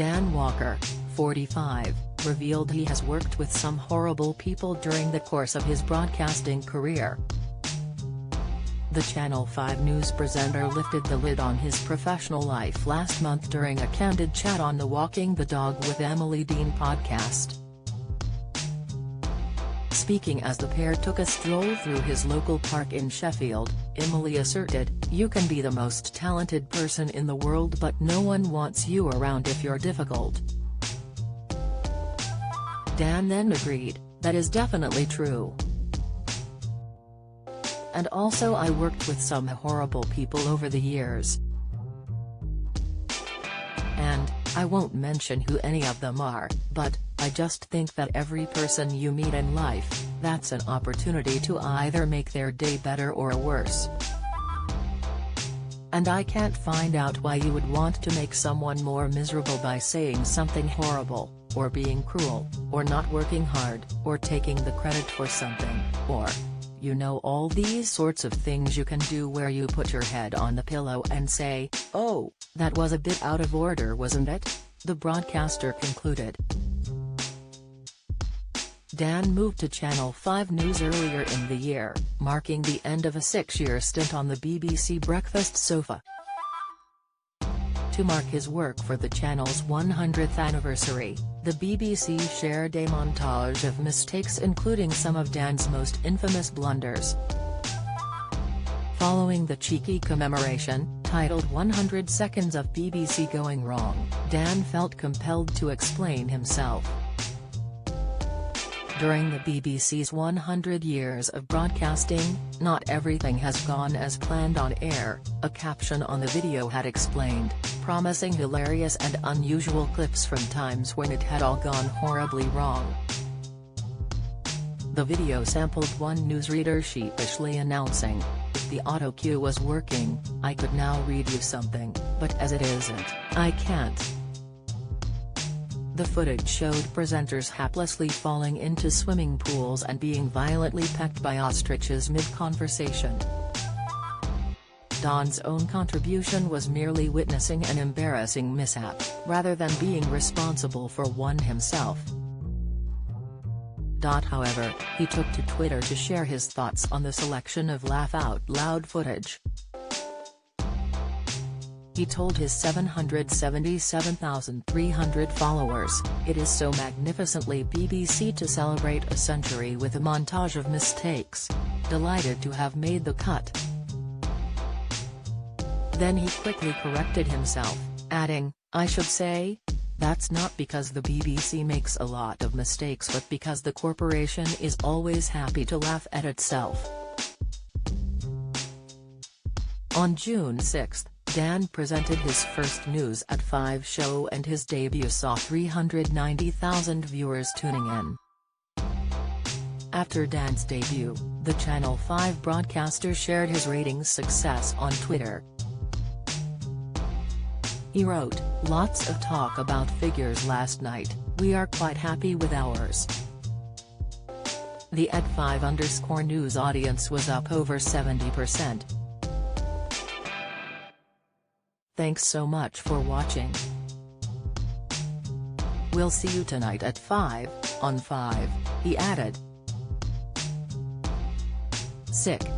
Dan Walker, 45, revealed he has worked with some horrible people during the course of his broadcasting career. The Channel 5 News presenter lifted the lid on his professional life last month during a candid chat on the Walking the Dog with Emily Dean podcast. Speaking as the pair took a stroll through his local park in Sheffield, Emily asserted, "You can be the most talented person in the world, but no one wants you around if you're difficult." Dan then agreed, "That is definitely true. And also I worked with some horrible people over the years. And, I won't mention who any of them are, but, I just think that every person you meet in life, that's an opportunity to either make their day better or worse. And I can't find out why you would want to make someone more miserable by saying something horrible, or being cruel, or not working hard, or taking the credit for something, or, you know, all these sorts of things you can do where you put your head on the pillow and say, 'Oh, that was a bit out of order, wasn't it?'" the broadcaster concluded. Dan moved to Channel 5 News earlier in the year, marking the end of a 6-year stint on the BBC breakfast sofa. To mark his work for the channel's 100th anniversary, the BBC shared a montage of mistakes including some of Dan's most infamous blunders. Following the cheeky commemoration, titled 100 Seconds of BBC Going Wrong, Dan felt compelled to explain himself. During the BBC's 100 years of broadcasting, not everything has gone as planned on air, a caption on the video had explained, promising hilarious and unusual clips from times when it had all gone horribly wrong. The video sampled one newsreader sheepishly announcing, "If the auto cue was working, I could now read you something, but as it isn't, I can't." The footage showed presenters haplessly falling into swimming pools and being violently pecked by ostriches mid-conversation. Dan's own contribution was merely witnessing an embarrassing mishap, rather than being responsible for one himself. However, he took to Twitter to share his thoughts on the selection of laugh-out-loud footage. He told his 777,300 followers, "It is so magnificently BBC to celebrate a century with a montage of mistakes. Delighted to have made the cut." Then he quickly corrected himself, adding, "I should say, that's not because the BBC makes a lot of mistakes but because the corporation is always happy to laugh at itself." On June 6, Dan presented his first News at 5 show and his debut saw 390,000 viewers tuning in. After Dan's debut, the Channel 5 broadcaster shared his ratings success on Twitter. He wrote, "Lots of talk about figures last night, we are quite happy with ours." The @5_news audience was up over 70%. "Thanks so much for watching. We'll see you tonight at 5, on 5, he added. Sick.